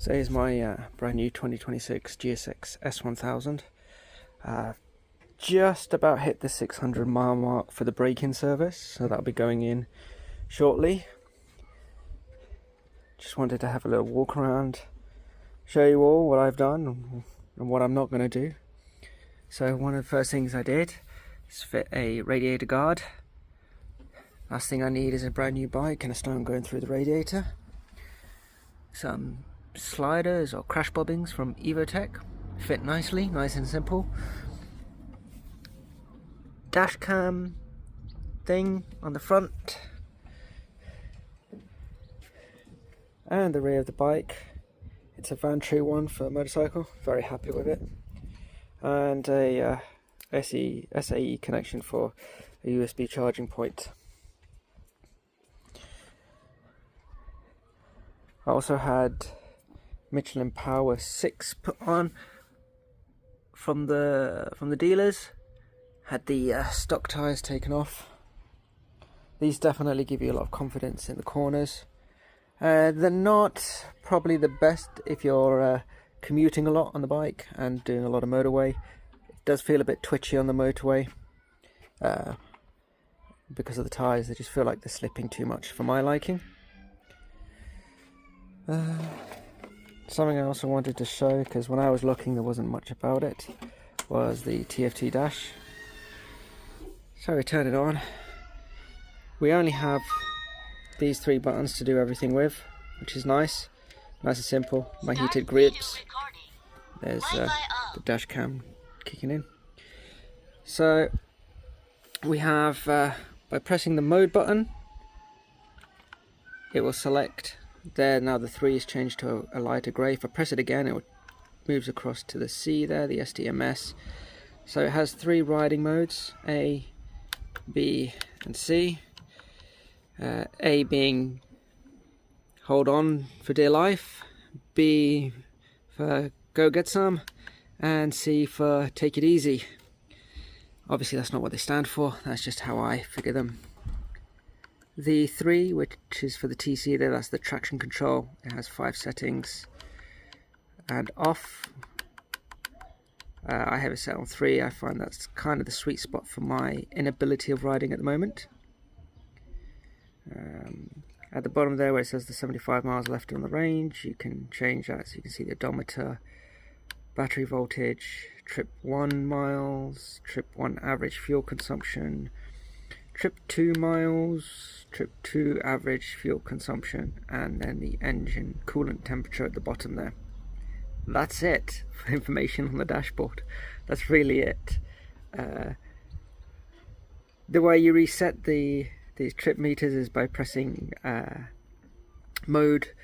So here's my brand new 2026 GSX-S1000. Just about hit the 600 mile mark for the break-in service, so that'll be going in shortly. Just wanted to have a little walk around, show you all what I've done and what I'm not going to do. So one of the first things I did is fit a radiator guard. Last thing I need is a brand new bike and a stone going through the radiator. Some sliders or crash bobbings from Evotech, fit nicely, nice and simple. Dash cam thing on the front and the rear of the bike. It's a Vantry one for a motorcycle, very happy with it. And a SAE connection for a USB charging point. I also had Michelin Power 6 put on from the dealers. Had the stock tyres taken off. These definitely give you a lot of confidence in the corners. They're not probably the best if you're commuting a lot on the bike and doing a lot of motorway. It does feel a bit twitchy on the motorway because of the tyres. They just feel like they're slipping too much for my liking. Something I also wanted to show, because when I was looking there wasn't much about it, was the TFT dash. So we turn it on. We only have these 3 buttons to do everything with, which is nice and simple. My heated grips. There's the dash cam kicking in. So we have, by pressing the mode button, it will select. There, now the 3 is changed to a lighter grey. If I press it again, it moves across to the C there, the SDMS. So it has 3 riding modes, A, B and C. A being hold on for dear life, B for go get some, and C for take it easy. Obviously that's not what they stand for, that's just how I figure them. The 3, which is for the TC there, that's the traction control. It has 5 settings. And off, I have it set on 3. I find that's kind of the sweet spot for my inability of riding at the moment. At the bottom there where it says the 75 miles left on the range, you can change that so you can see the odometer, battery voltage, trip 1 miles, trip 1 average fuel consumption, trip 2 miles, trip 2 average fuel consumption, and then the engine coolant temperature at the bottom there. That's it for information on the dashboard. That's really it. The way you reset these trip meters is by pressing mode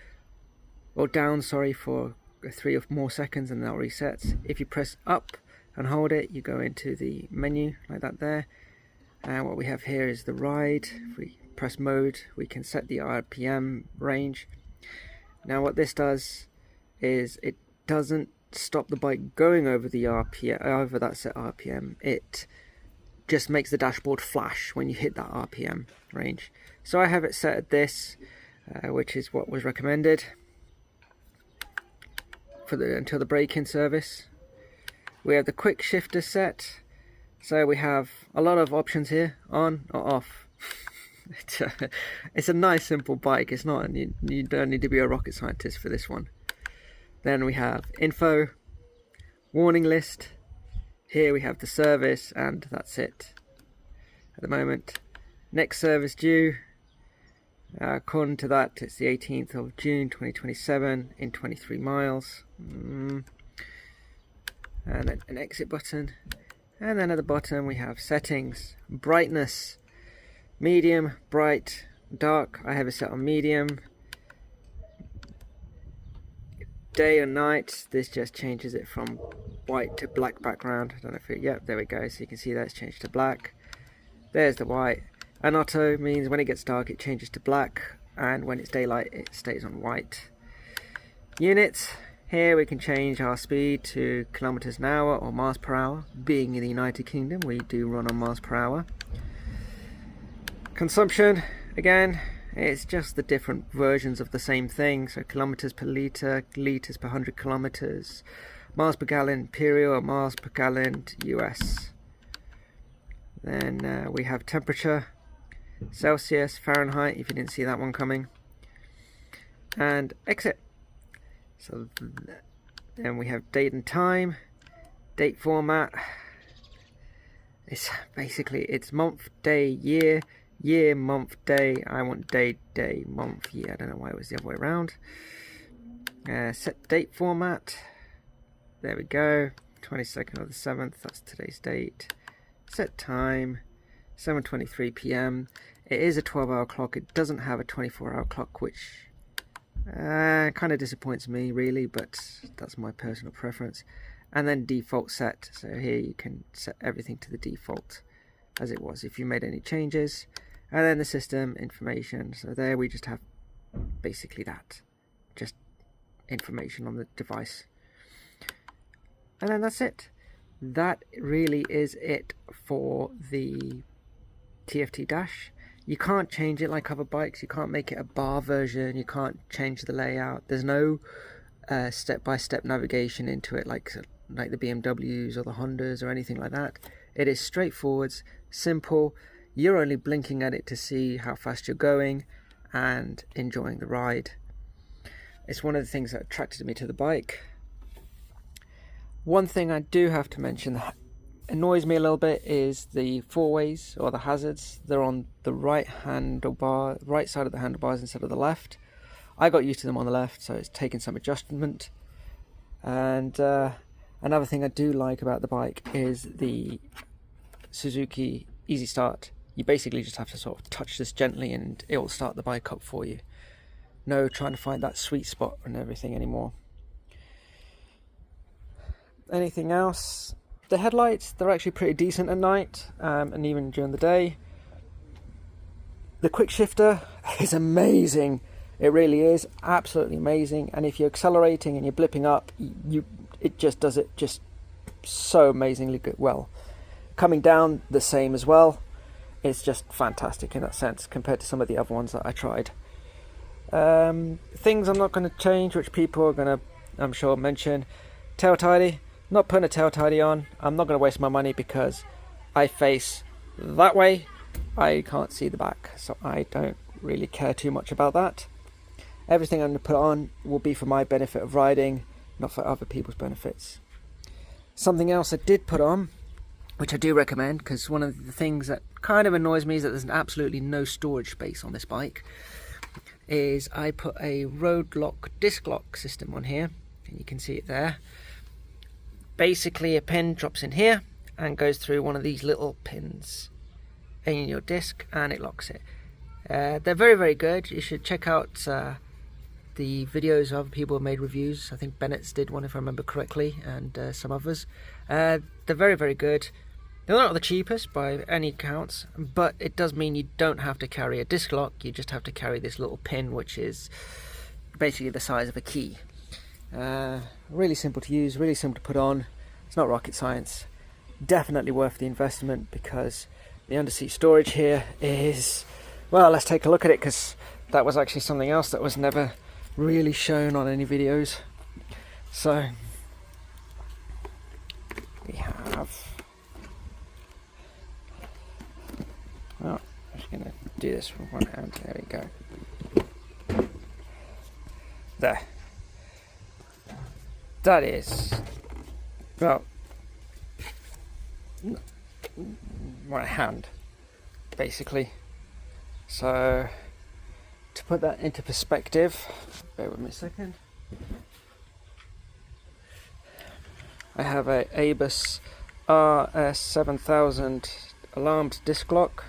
or down, for 3 or more seconds, and that resets. If you press up and hold it, you go into the menu like that there. And what we have here is the ride. If we press mode, we can set the RPM range. Now what this does is it doesn't stop the bike going over the RPM, over that set RPM. It just makes the dashboard flash when you hit that RPM range. So I have it set at this, which is what was recommended for until the break-in service. We have the quick shifter set. So we have a lot of options here, on or off. It's a nice simple bike. It's not, you don't need to be a rocket scientist for this one. Then we have info, warning list. Here we have the service, and that's it at the moment. Next service due, according to that, it's the 18th of June 2027 in 23 miles. And then an exit button. And then at the bottom we have settings, brightness, medium, bright, dark. I have it set on medium. Day or night, this just changes it from white to black background. I don't know if it, yep, there we go. So you can see that it's changed to black. There's the white. And auto means when it gets dark it changes to black, and when it's daylight it stays on white. Units. Here we can change our speed to kilometers an hour or miles per hour. Being in the United Kingdom, we do run on miles per hour. Consumption, again, It's just the different versions of the same thing. So kilometers per litre, litres per 100 kilometers, miles per gallon imperial, or miles per gallon US. Then we have temperature, Celsius, Fahrenheit, if you didn't see that one coming, and exit. So then we have date and time, date format. It's basically, it's month, day, year, year, month, day. I want day, day, month, year. I don't know why it was the other way around. Set date format. There we go. 22nd of the 7th. That's today's date. Set time. 7:23 p.m. It is a 12-hour clock. It doesn't have a 24-hour clock, which kind of disappoints me, really, but that's my personal preference. And then default set. So here you can set everything to the default as it was if you made any changes. And then the system information. So there we just have basically that, just information on the device. And then that's it. That really is it for the TFT Dash. You can't change it like other bikes. You can't make it a bar version. You can't change the layout. There's no step-by-step navigation into it like the BMWs or the Hondas or anything like that. It is straightforward, simple. You're only blinking at it to see how fast you're going and enjoying the ride. It's one of the things that attracted me to the bike. One thing I do have to mention that annoys me a little bit is the four-ways or the hazards. They're on the right side of the handlebars instead of the left. I got used to them on the left, so it's taken some adjustment. And another thing I do like about the bike is the Suzuki Easy Start. You basically just have to sort of touch this gently and it will start the bike up for you. No trying to find that sweet spot and everything anymore. Anything else? The headlights, they're actually pretty decent at night and even during the day. The quick shifter is amazing. It really is absolutely amazing. And if you're accelerating and you're blipping up, it just does it just so amazingly good. Well, coming down the same as well. It's just fantastic in that sense compared to some of the other ones that I tried. Things I'm not going to change, which people are going to, I'm sure, mention. Tail tidy. Not putting a tail tidy on. I'm not going to waste my money because I face that way. I can't see the back, so I don't really care too much about that. Everything I'm going to put on will be for my benefit of riding, not for other people's benefits. Something else I did put on, which I do recommend, because one of the things that kind of annoys me is that there's absolutely no storage space on this bike, is I put a road lock disc lock system on here, and you can see it there. Basically a pin drops in here and goes through one of these little pins in your disc and it locks it. They're very, very good. You should check out the videos of other people who made reviews. I think Bennett's did one if I remember correctly, and some others. They're very, very good. They're not the cheapest by any counts, but it does mean you don't have to carry a disc lock. You just have to carry this little pin, which is basically the size of a key. Really simple to use, really simple to put on. It's not rocket science. Definitely worth the investment because the underseat storage here is, well, let's take a look at it, because that was actually something else that was never really shown on any videos. So we have, well, I'm just going to do this with one hand. There we go. There. That is, well, my hand, basically. So, to put that into perspective, bear with me a second. I have a Abus RS-7000 alarmed disc lock.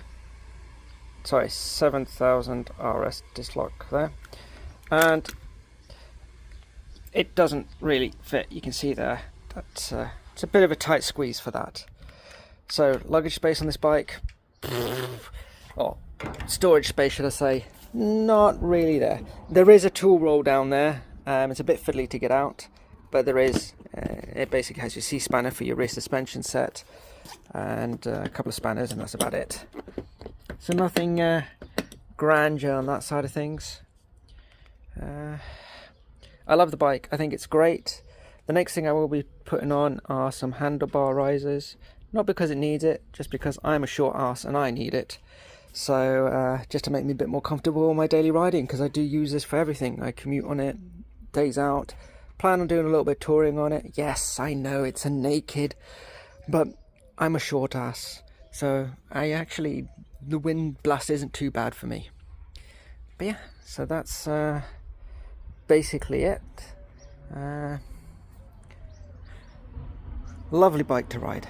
Sorry, 7000 RS disc lock there. And it doesn't really fit. You can see there that it's a bit of a tight squeeze for that. So luggage space on this bike, or storage space should I say, not really there. There is a tool roll down there. It's a bit fiddly to get out, but there is. It basically has your C-spanner for your rear suspension set and a couple of spanners, and that's about it. So nothing grandeur on that side of things. I love the bike. I think it's great. The next thing I will be putting on are some handlebar risers. Not because it needs it, just because I'm a short ass and I need it. So just to make me a bit more comfortable on my daily riding, because I do use this for everything. I commute on it, days out. Plan on doing a little bit of touring on it. Yes, I know it's a naked, but I'm a short ass. So the wind blast isn't too bad for me. But yeah, so that's basically it. Lovely bike to ride.